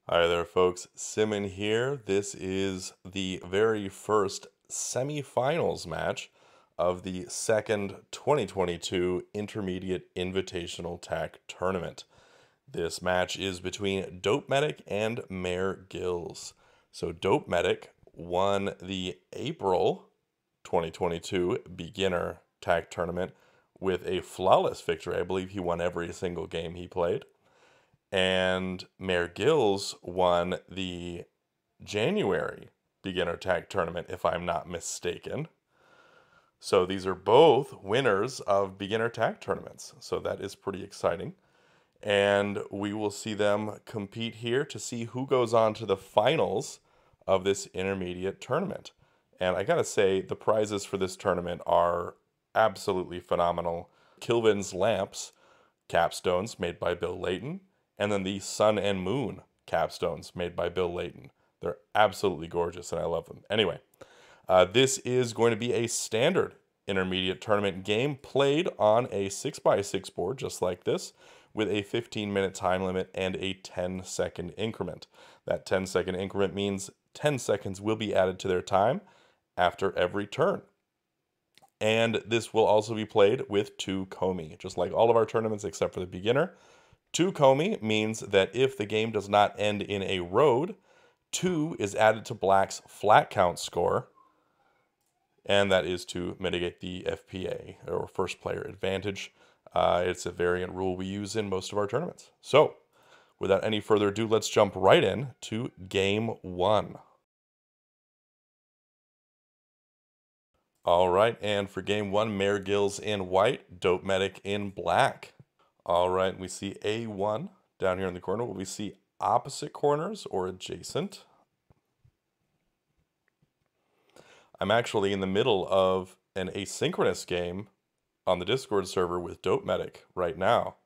Hi there, folks. Simon here. This is the very first semifinals match of the second 2022 Intermediate Invitational Tak Tournament. This match is between dopeMedic and MehrGills. So dopeMedic won the April 2022 Beginner Tak Tournament with a flawless victory. I believe he won every single game he played. And MehrGills won the January Beginner Tak Tournament, if I'm not mistaken. So these are both winners of Beginner Tak Tournaments. So that is pretty exciting. And we will see them compete here to see who goes on to the finals of this intermediate tournament. And I gotta say, the prizes for this tournament are absolutely phenomenal. Kilvin's lamps, capstones made by Bill Leighton, and then the Sun and Moon capstones made by Bill Leighton. They're absolutely gorgeous, and I love them. Anyway, this is going to be a standard intermediate tournament game played on a 6x6 board, just like this, with a 15-minute time limit and a 10-second increment. That 10-second increment means 10 seconds will be added to their time after every turn. And this will also be played with 2 komi, just like all of our tournaments except for the beginner. 2 komi means that if the game does not end in a road, 2 is added to black's flat count score, and that is to mitigate the FPA, or first player advantage. It's a variant rule we use in most of our tournaments. So, without any further ado, let's jump right in to game 1. All right, and for game 1, MehrGills in white, dopeMedic in black. All right, we see A1 down here in the corner. Will we see opposite corners or adjacent? I'm actually in the middle of an asynchronous game on the Discord server with dopeMedic right now.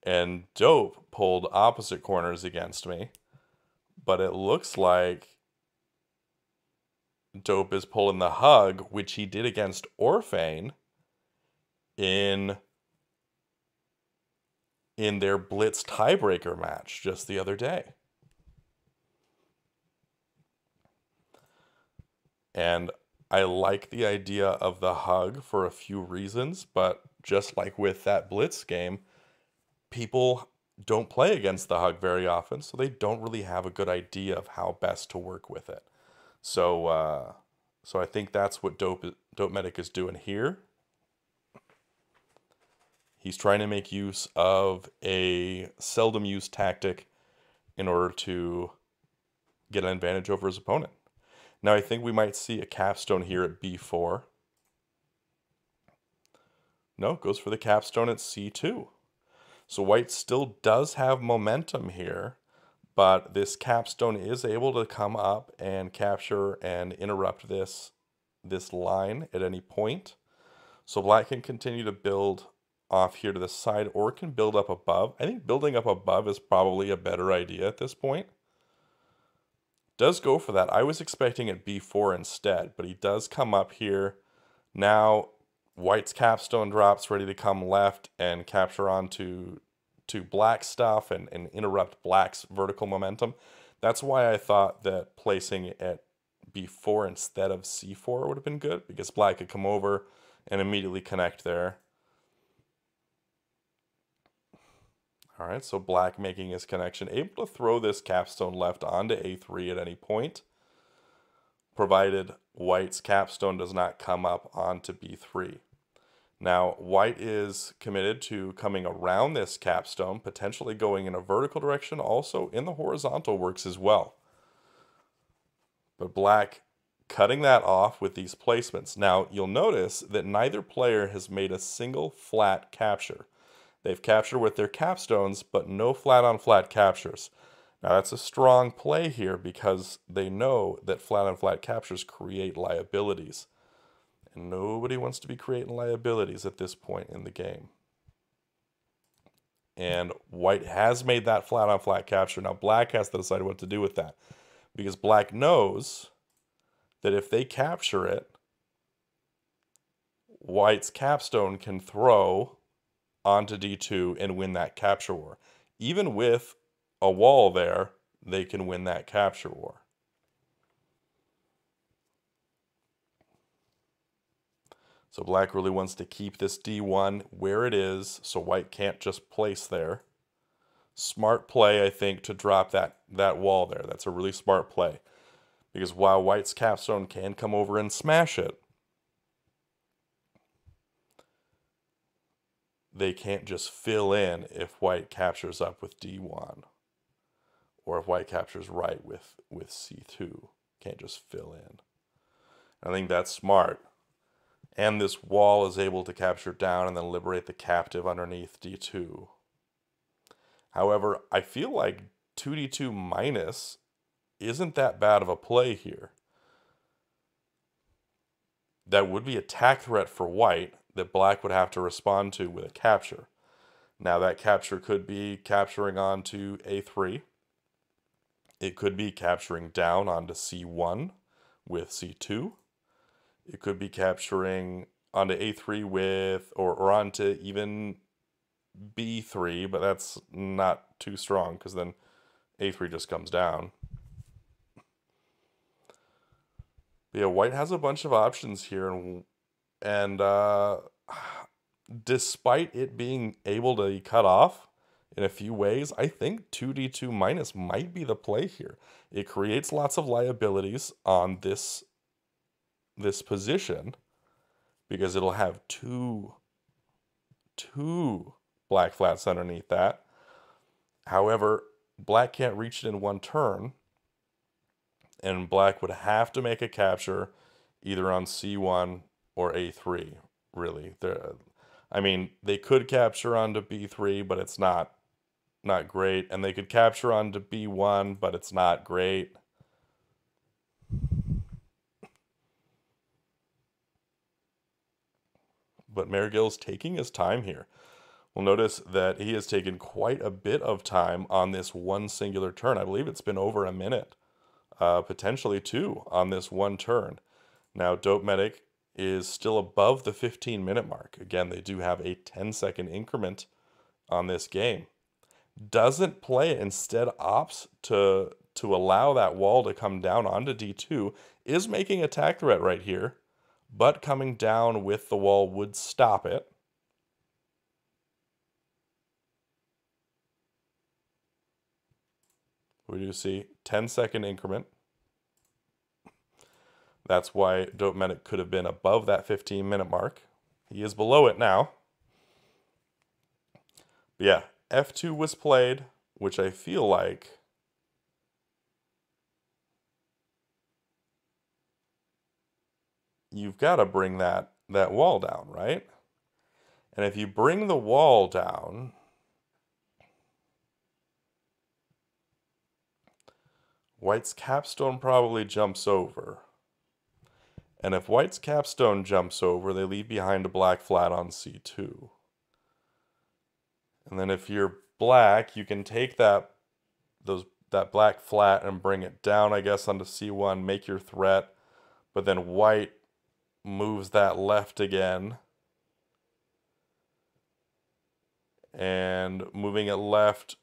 And Dope pulled opposite corners against me, but it looks like Dope is pulling the hug, which he did against Orphane in their Blitz tiebreaker match just the other day. And I like the idea of the hug for a few reasons, but just like with that Blitz game, people don't play against the hug very often, so they don't really have a good idea of how best to work with it. So, so I think that's what dopeMedic is doing here. He's trying to make use of a seldom used tactic in order to get an advantage over his opponent. Now I think we might see a capstone here at B4. No, goes for the capstone at C2. So white still does have momentum here, but this capstone is able to come up and capture and interrupt this line at any point. So black can continue to build off here to the side, or can build up above. I think building up above is probably a better idea at this point. Does go for that. I was expecting it B4 instead, but he does come up here. Now white's capstone drops, ready to come left and capture onto black stuff and interrupt black's vertical momentum. That's why I thought that placing it at B4 instead of C4 would have been good, because black could come over and immediately connect there. All right, so black making his connection, able to throw this capstone left onto A3 at any point, provided white's capstone does not come up onto B3. Now, white is committed to coming around this capstone, potentially going in a vertical direction, also in the horizontal works as well. But black cutting that off with these placements. Now, you'll notice that neither player has made a single flat capture. They've captured with their capstones, but no flat-on-flat captures. Now, that's a strong play here because they know that flat-on-flat captures create liabilities. And nobody wants to be creating liabilities at this point in the game. And white has made that flat-on-flat capture. Now, black has to decide what to do with that, because black knows that if they capture it, white's capstone can throw onto D2 and win that capture war. Even with a wall there, they can win that capture war. So black really wants to keep this d1 where it is, so white can't just place there. Smart play, I think, to drop that wall there. That's a really smart play. Because while white's capstone can come over and smash it, they can't just fill in if white captures up with d1. Or if white captures right with c2. Can't just fill in. I think that's smart. And this wall is able to capture down and then liberate the captive underneath d2. However, I feel like 2d2 minus isn't that bad of a play here. That would be a attack threat for white that black would have to respond to with a capture. Now that capture could be capturing onto a3. It could be capturing down onto c1 with c2. It could be capturing onto a3 with, or onto even b3, but that's not too strong because then a3 just comes down. But yeah, white has a bunch of options here, and despite it being able to cut off in a few ways, I think 2d2 minus might be the play here. It creates lots of liabilities on this position because it'll have two black flats underneath that. However, black can't reach it in one turn, and black would have to make a capture either on c1 or a3, really. I mean, they could capture onto b3, but it's not great, and they could capture onto b1, but it's not great. But MehrGills taking his time here. We'll notice that he has taken quite a bit of time on this one singular turn. I believe it's been over a minute, potentially two, on this one turn. Now, dopeMedic is still above the 15-minute mark. Again, they do have a 10-second increment on this game. Doesn't play it, instead opts to allow that wall to come down onto d2, is making a attack threat right here, but coming down with the wall would stop it. We do see 10-second increment. That's why dopeMedic could have been above that 15-minute mark. He is below it now. But yeah, f2 was played, which I feel like you've got to bring that wall down, right? And if you bring the wall down, white's capstone probably jumps over. And if white's capstone jumps over, they leave behind a black flat on c2. And then if you're black, you can take that black flat and bring it down, I guess, onto c1, make your threat. But then white moves that left again. And moving it left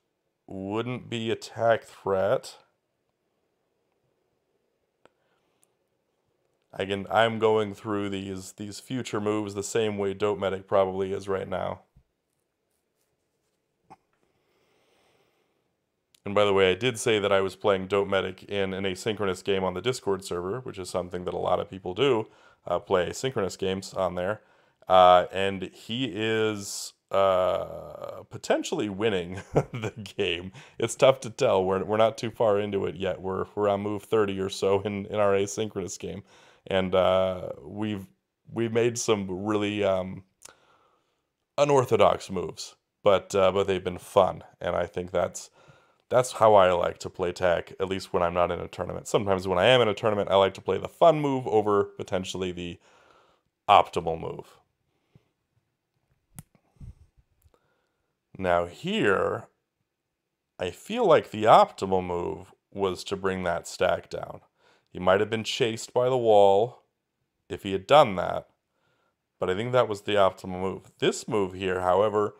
wouldn't be attack threat. I'm going through these future moves the same way dopeMedic probably is right now. And by the way, I did say that I was playing dopeMedic in an asynchronous game on the Discord server, which is something that a lot of people do, play asynchronous games on there. And he is potentially winning the game. It's tough to tell. We're not too far into it yet. We're on move 30 or so in our asynchronous game. And we've made some really unorthodox moves, but they've been fun, and I think that's how I like to play tag, at least when I'm not in a tournament. Sometimes when I am in a tournament, I like to play the fun move over potentially the optimal move. Now here, I feel like the optimal move was to bring that stack down. He might have been chased by the wall if he had done that, but I think that was the optimal move. This move here, however,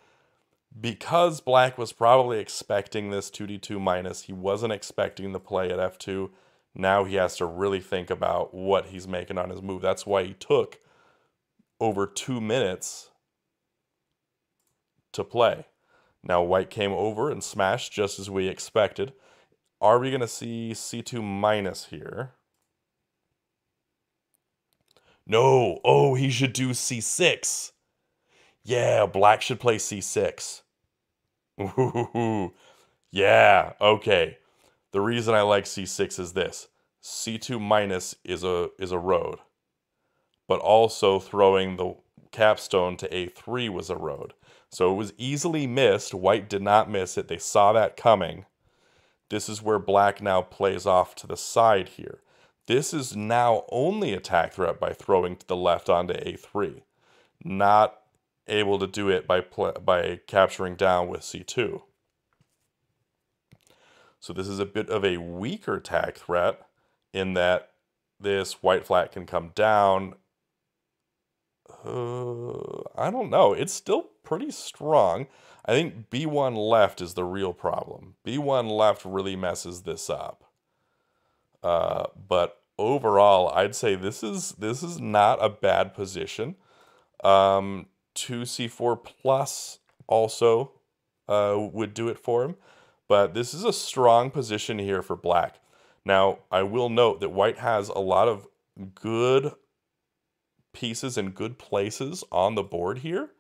Because black was probably expecting this 2d2 minus, he wasn't expecting the play at f2. Now he has to really think about what he's making on his move. That's why he took over 2 minutes to play. Now white came over and smashed just as we expected. Are we going to see c2 minus here? No. Oh, he should do c6. Yeah, black should play c6. Ooh, yeah, okay. The reason I like c6 is this. c2 minus is a road. But also throwing the capstone to a3 was a road. So it was easily missed. White did not miss it. They saw that coming. This is where black now plays off to the side here. This is now only attack threat by throwing to the left onto a3. Not able to do it by capturing down with c2. So this is a bit of a weaker attack threat in that this white flat can come down. I don't know. It's still pretty strong. I think b1 left is the real problem. b1 left really messes this up. But overall, I'd say this is not a bad position. 2c4 plus also would do it for him. But this is a strong position here for black. Now, I will note that white has a lot of good pieces in good places on the board here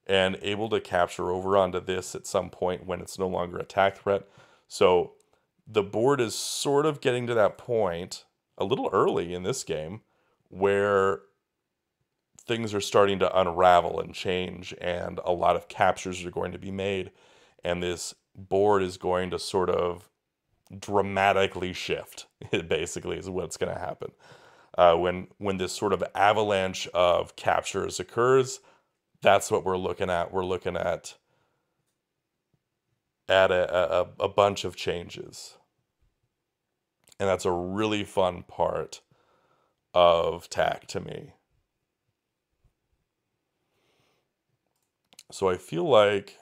and able to capture over onto this at some point when it's no longer attack threat. So the board is sort of getting to that point a little early in this game where things are starting to unravel and change and a lot of captures are going to be made and this board is going to sort of dramatically shift. It basically is what's going to happen. When this sort of avalanche of captures occurs, that's what we're looking at. We're looking at a bunch of changes. And that's a really fun part of Tak to me. So I feel like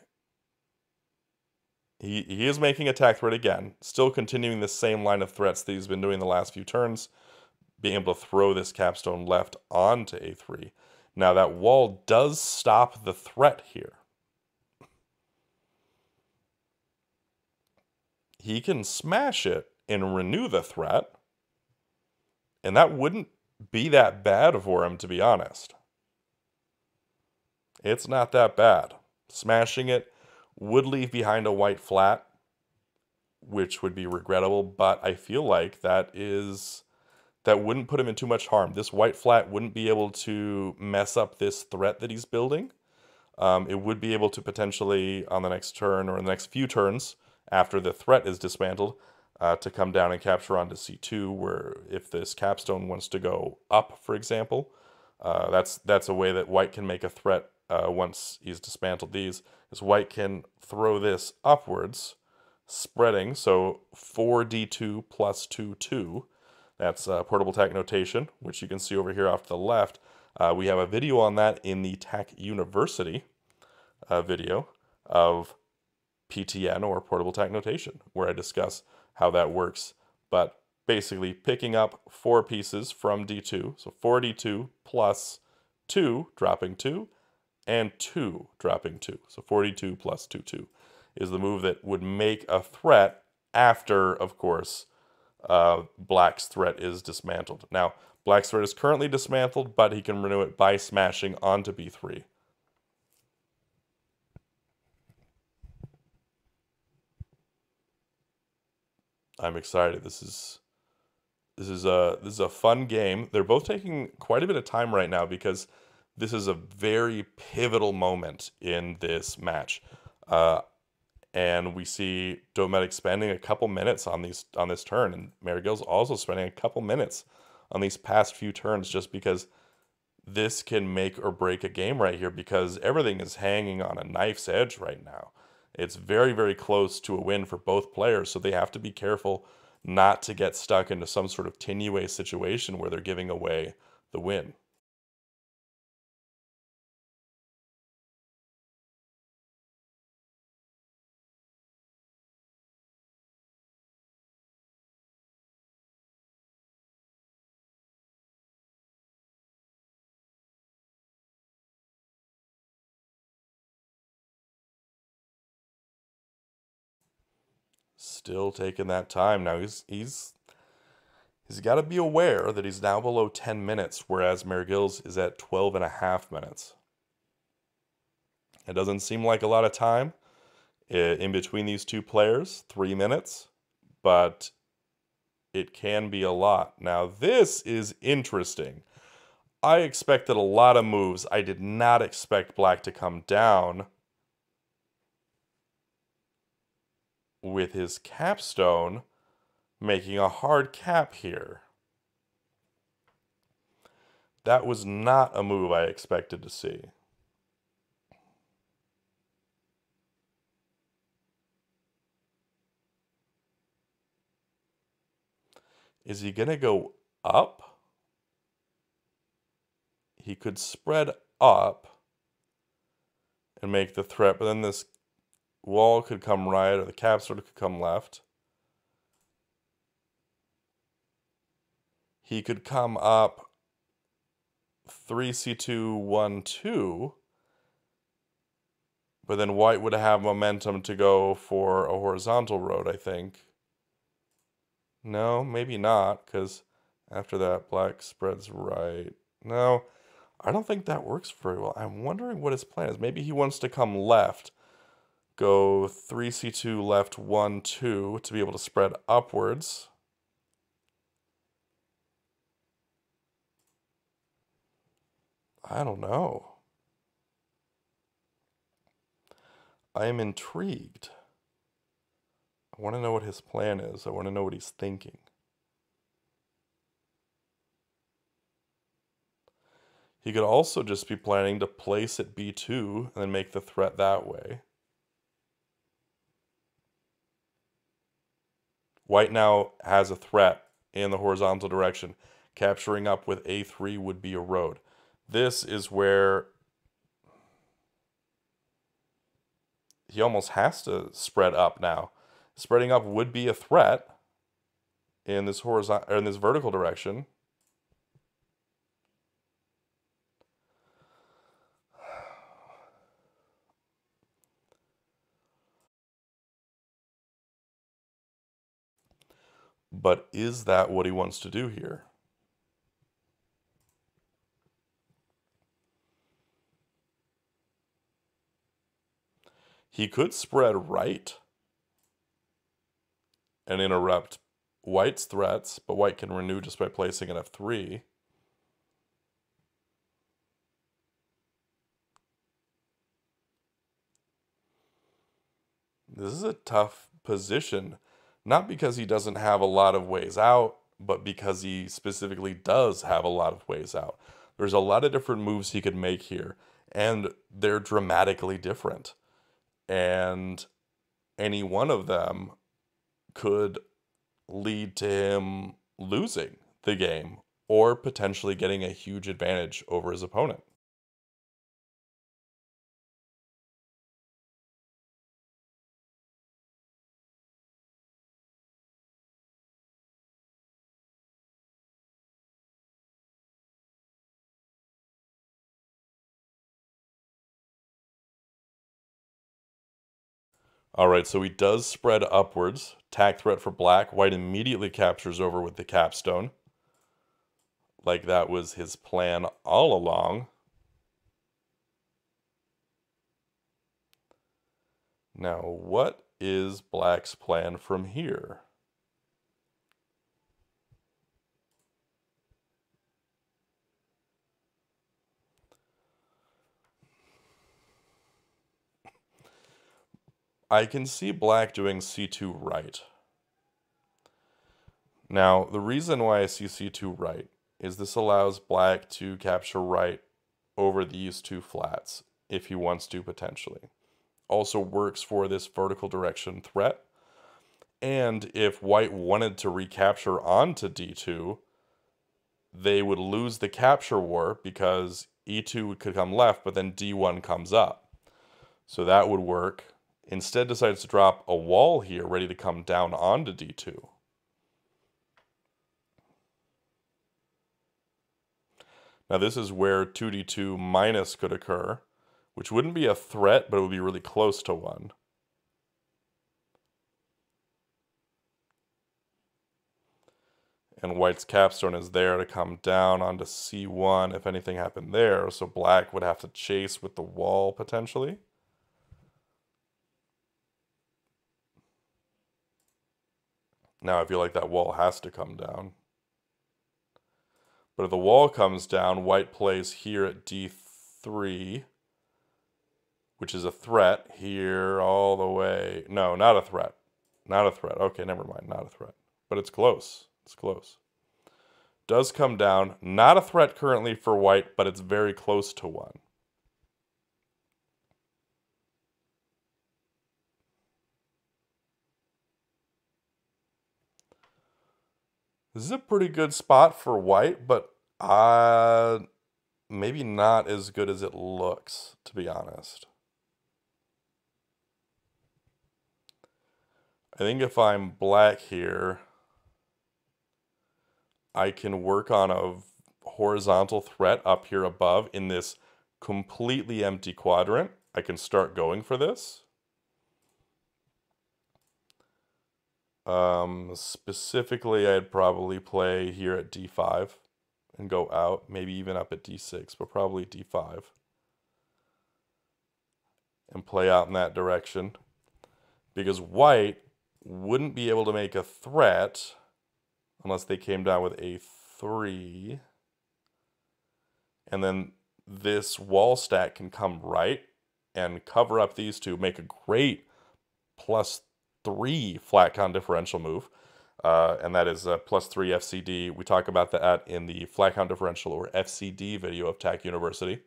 he is making attack threat again, still continuing the same line of threats that he's been doing the last few turns, being able to throw this capstone left onto a3. Now that wall does stop the threat here. He can smash it and renew the threat, and that wouldn't be that bad for him, to be honest. It's not that bad. Smashing it would leave behind a white flat, which would be regrettable, but I feel like that wouldn't put him in too much harm. This white flat wouldn't be able to mess up this threat that he's building. It would be able to potentially, on the next turn or the next few turns, after the threat is dismantled, to come down and capture onto c2, where if this capstone wants to go up, for example, that's a way that white can make a threat once he's dismantled these, is white can throw this upwards, spreading, so 4d2 plus 2, 2. That's portable Tak notation, which you can see over here off to the left. We have a video on that in the Tak University video of PTN, or portable Tak notation, where I discuss how that works. But basically picking up 4 pieces from d2, so 4d2 plus 2, dropping 2, and 2, dropping 2. So 42 plus 2, 2 is the move that would make a threat after, of course, black's threat is dismantled. Now, black's threat is currently dismantled, but he can renew it by smashing onto b3. I'm excited. This is a fun game. They're both taking quite a bit of time right now because this is a very pivotal moment in this match. And we see dopeMedic spending a couple minutes on this turn, and MehrGills also spending a couple minutes on these past few turns, just because this can make or break a game right here, because everything is hanging on a knife's edge right now. It's very, very close to a win for both players, so they have to be careful not to get stuck into some sort of tenuous situation where they're giving away the win. Still taking that time. Now he's got to be aware that he's now below 10 minutes, whereas MehrGills is at 12.5 minutes. It doesn't seem like a lot of time in between these two players, 3 minutes, but it can be a lot. Now this is interesting. I expected a lot of moves. I did not expect black to come down with his capstone, making a hard cap here. That was not a move I expected to see. Is he going to go up? He could spread up and make the threat, but then this wall could come right, or the capstone could come left. He could come up 3c2, 1, 2, but then white would have momentum to go for a horizontal road, I think. No, maybe not, because after that, black spreads right. No, I don't think that works very well. I'm wondering what his plan is. Maybe he wants to come left, go 3c2 left, 1, 2 to be able to spread upwards. I don't know. I am intrigued. I want to know what his plan is. I want to know what he's thinking. He could also just be planning to place at b2 and then make the threat that way. White now has a threat in the horizontal direction. Capturing up with a3 would be a road. This is where he almost has to spread up now. Spreading up would be a threat in this horizontal or in this vertical direction. But is that what he wants to do here? He could spread right and interrupt white's threats, but white can renew just by placing an f3. This is a tough position, not because he doesn't have a lot of ways out, but because he specifically does have a lot of ways out. There's a lot of different moves he could make here, and they're dramatically different. And any one of them could lead to him losing the game or potentially getting a huge advantage over his opponent. All right, so he does spread upwards. Tak threat for black. White immediately captures over with the capstone. Like that was his plan all along. Now, what is black's plan from here? I can see black doing c2 right. Now, the reason why I see c2 right is this allows black to capture right over these two flats, if he wants to potentially. Also works for this vertical direction threat. And if white wanted to recapture onto d2, they would lose the capture war because e2 could come left, but then d1 comes up. So that would work. Instead decides to drop a wall here ready to come down onto d2. Now this is where 2d2 minus could occur, which wouldn't be a threat, but it would be really close to one. And white's capstone is there to come down onto C1 if anything happened there. So black would have to chase with the wall potentially. Now I feel like that wall has to come down. But if the wall comes down, white plays here at D3, which is a threat here all the way. No, not a threat. Not a threat. Okay, never mind. Not a threat. But it's close. It's close. Does come down. Not a threat currently for white, but it's very close to one. This is a pretty good spot for white, but maybe not as good as it looks, to be honest. I think if I'm black here, I can work on a horizontal threat up here above in this completely empty quadrant. I can start going for this. Specifically, I'd probably play here at D5 and go out, maybe even up at D6, but probably D5. And play out in that direction. Because white wouldn't be able to make a threat unless they came down with A3. And then this wall stack can come right and cover up these two, make a great +3 flat count differential move. And that is a +3 FCD. We talk about that in the flat count differential or FCD video of Tak University.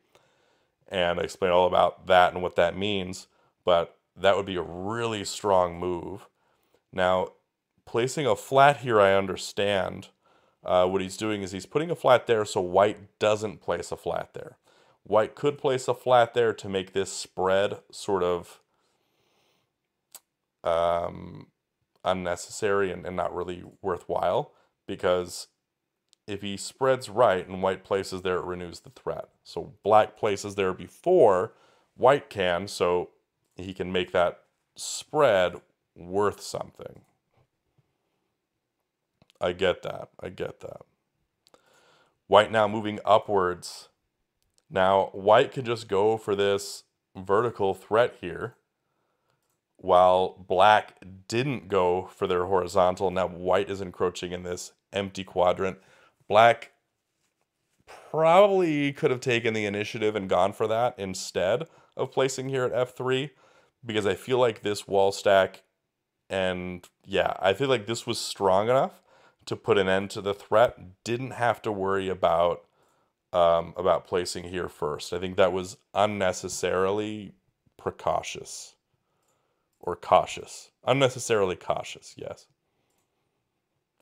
And I explain all about that and what that means. But that would be a really strong move. Now, placing a flat here, I understand. What he's doing is he's putting a flat there so white doesn't place a flat there. White could place a flat there to make this spread sort of unnecessary and not really worthwhile, because if he spreads right and white places there, it renews the threat. So black places there before white can, so he can make that spread worth something. I get that. I get that. White now moving upwards. Now, white could just go for this vertical threat here, while black didn't go for their horizontal. Now, white is encroaching in this empty quadrant. Black probably could have taken the initiative and gone for that instead of placing here at F3, because I feel like this wall stack, and yeah, I feel like this was strong enough to put an end to the threat. Didn't have to worry about placing here first. I think that was unnecessarily precautious. Or cautious. Unnecessarily cautious, yes.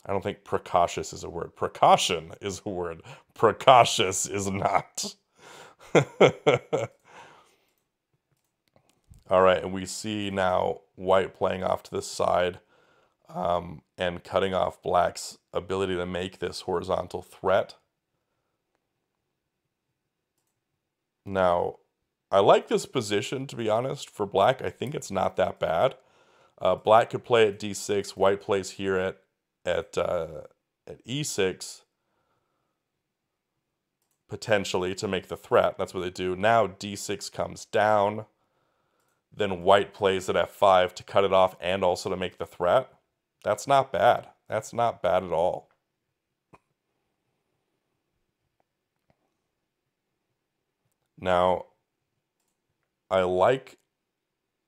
I don't think precautious is a word. Precaution is a word. Precautious is not. All right, and we see now white playing off to the side and cutting off black's ability to make this horizontal threat. Now, I like this position, to be honest, for black. I think it's not that bad. Black could play at D6. White plays here at E6, potentially, to make the threat. That's what they do. Now D6 comes down. Then white plays at F5 to cut it off and also to make the threat. That's not bad. That's not bad at all. Now, I like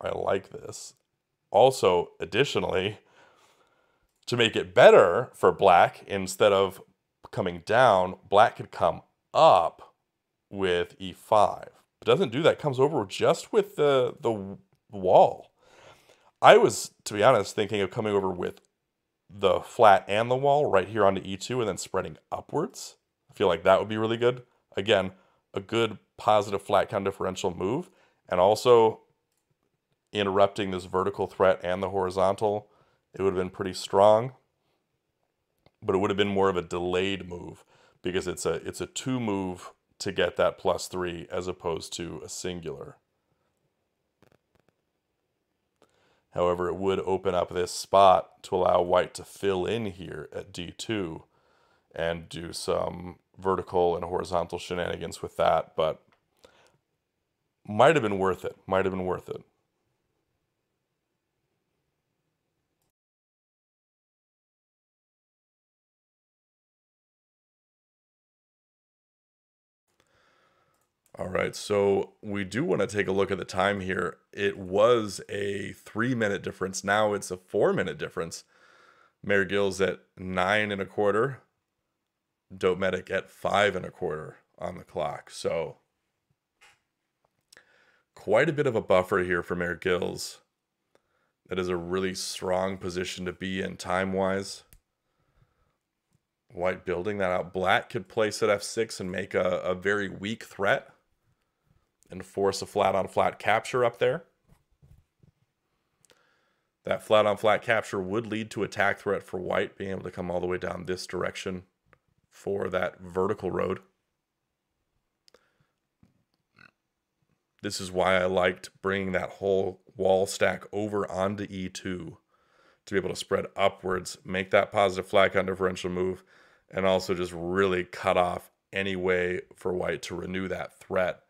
this. Also, additionally, to make it better for black, instead of coming down, black could come up with E5. It doesn't do that. It comes over just with the wall. I was, to be honest, thinking of coming over with the flat and the wall right here onto E2 and then spreading upwards. I feel like that would be really good. Again, a good positive flat count differential move, and also interrupting this vertical threat and the horizontal. It would have been pretty strong, but it would have been more of a delayed move, because it's a 2 move to get that +3 as opposed to a singular. However, it would open up this spot to allow white to fill in here at D2 and do some vertical and horizontal shenanigans with that, but might have been worth it. Might have been worth it. All right, so we do want to take a look at the time here. It was a 3-minute difference. Now it's a 4-minute difference. MehrGills at 9 1/4, dopeMedic at 5 1/4 on the clock. So quite a bit of a buffer here for MehrGills. That is a really strong position to be in time-wise. White building that out. Black could place at f6 and make a very weak threat and force a flat-on-flat capture up there. That flat-on-flat capture would lead to a tack threat for white, being able to come all the way down this direction for that vertical road. This is why I liked bringing that whole wall stack over onto E2 to be able to spread upwards, make that positive flag on differential move, and also just really cut off any way for white to renew that threat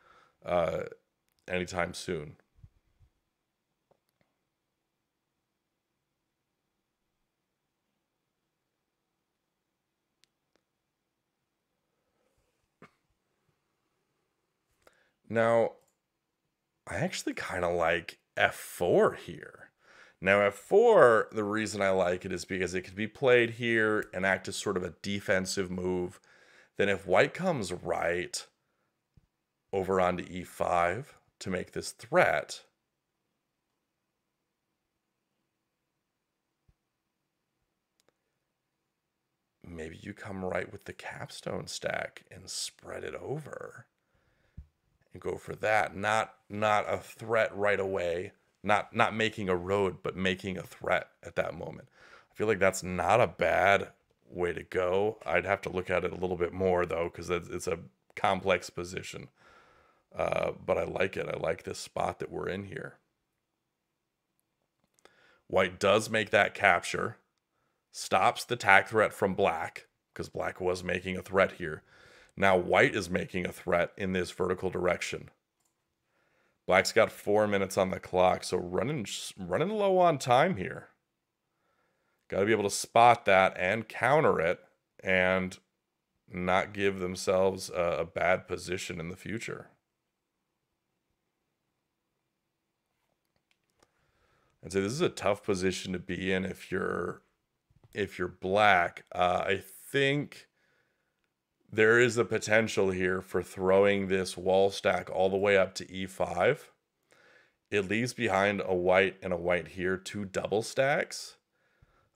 anytime soon. Now, I actually kind of like f4 here. Now, f4, the reason I like it is because it could be played here and act as sort of a defensive move. Then if white comes right over onto e5 to make this threat, maybe you come right with the capstone stack and spread it over and go for that. Not a threat right away, not making a road, but making a threat at that moment. I feel like that's not a bad way to go. I'd have to look at it a little bit more though, because it's a complex position. But I like it. I like this spot that we're in here. White does make that capture, stops the tack threat from black, because black was making a threat here. Now white is making a threat in this vertical direction. Black's got 4 minutes on the clock, so running low on time here. Got to be able to spot that and counter it and not give themselves a bad position in the future. And so this is a tough position to be in if you're black. I think there is a potential here for throwing this wall stack all the way up to e5. It leaves behind a white and a white here, 2 double stacks.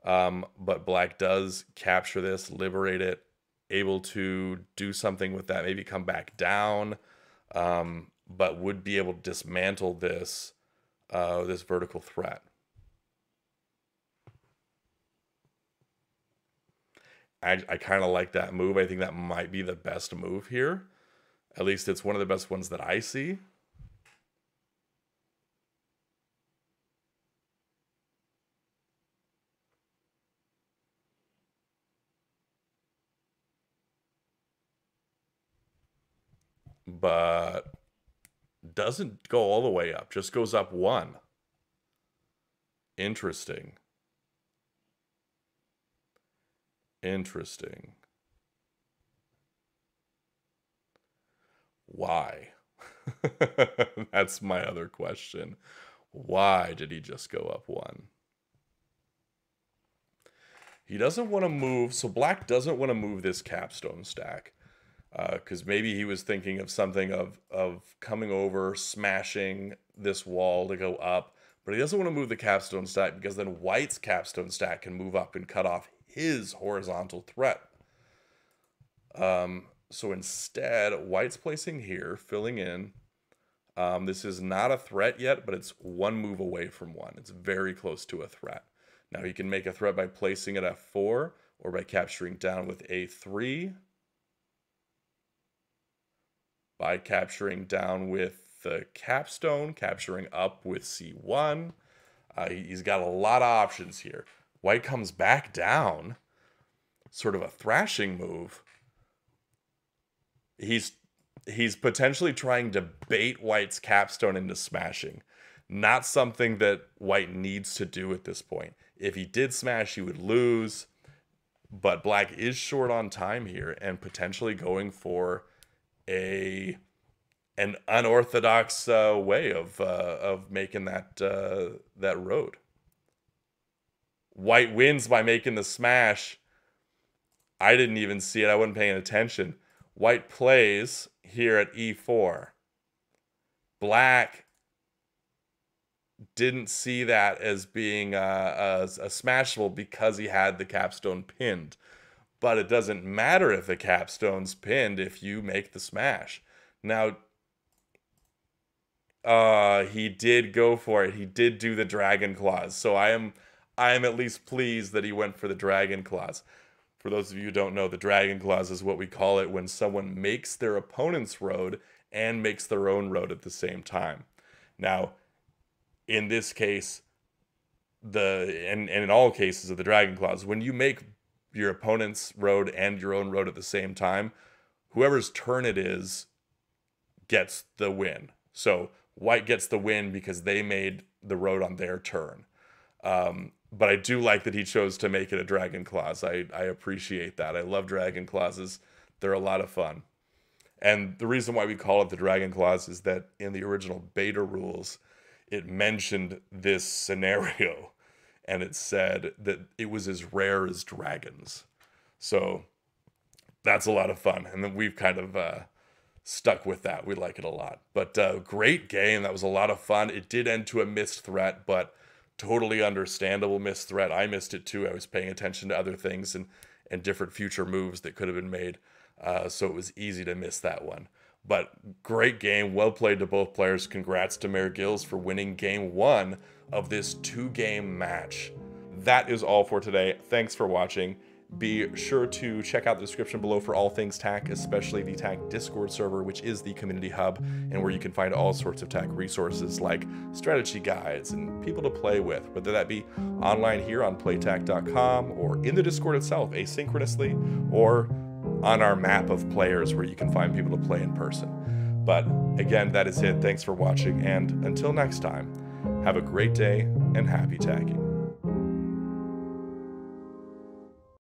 But black does capture this, liberate it, able to do something with that, maybe come back down, but would be able to dismantle this this vertical threat. I kind of like that move. I think that might be the best move here. At least it's one of the best ones that I see. But doesn't go all the way up, just goes up 1. Interesting. Interesting. Why? That's my other question. Why did he just go up 1? He doesn't want to move, so black doesn't want to move this capstone stack. Because maybe he was thinking of something of coming over, smashing this wall to go up. But he doesn't want to move the capstone stack because then white's capstone stack can move up and cut off his horizontal threat. So instead, white's placing here, filling in. This is not a threat yet, but it's 1 move away from 1. It's very close to a threat. Now he can make a threat by placing at f4 or by capturing down with a3. By capturing down with the capstone, capturing up with c1. He's got a lot of options here. White comes back down, sort of a thrashing move, he's potentially trying to bait White's capstone into smashing. Not something that White needs to do at this point. If he did smash, he would lose. But Black is short on time here and potentially going for an unorthodox way of making that road. White wins by making the smash. I didn't even see it. I wasn't paying attention. White plays here at e4. Black didn't see that as being a smashable because he had the capstone pinned. But it doesn't matter if the capstone's pinned if you make the smash. Now, he did go for it. He did do the dragon claws. So I am at least pleased that he went for the dragon claws. For those of you who don't know, the dragon claws is what we call it when someone makes their opponent's road and makes their own road at the same time. Now, in this case, and in all cases of the dragon claws, when you make your opponent's road and your own road at the same time, whoever's turn it is gets the win. So White gets the win because they made the road on their turn. But I do like that he chose to make it a dragon claws. I appreciate that. I love dragon clauses. They're a lot of fun. And the reason why we call it the dragon claws is that in the original beta rules, it mentioned this scenario, and it said that it was as rare as dragons. So that's a lot of fun. And then we've kind of stuck with that. We like it a lot. But great game. That was a lot of fun. It did end to a missed threat, but totally understandable missed threat. I missed it too. I was paying attention to other things and different future moves that could have been made. So it was easy to miss that one. But great game, well played to both players. Congrats to MehrGills for winning game 1 of this 2-game match. That is all for today. Thanks for watching. Be sure to check out the description below for all things TAK, especially the TAK Discord server, which is the community hub, and where you can find all sorts of TAK resources like strategy guides and people to play with, whether that be online here on playtak.com or in the Discord itself asynchronously, or on our map of players where you can find people to play in person. But again, that is it. Thanks for watching, and until next time, have a great day and happy tacking.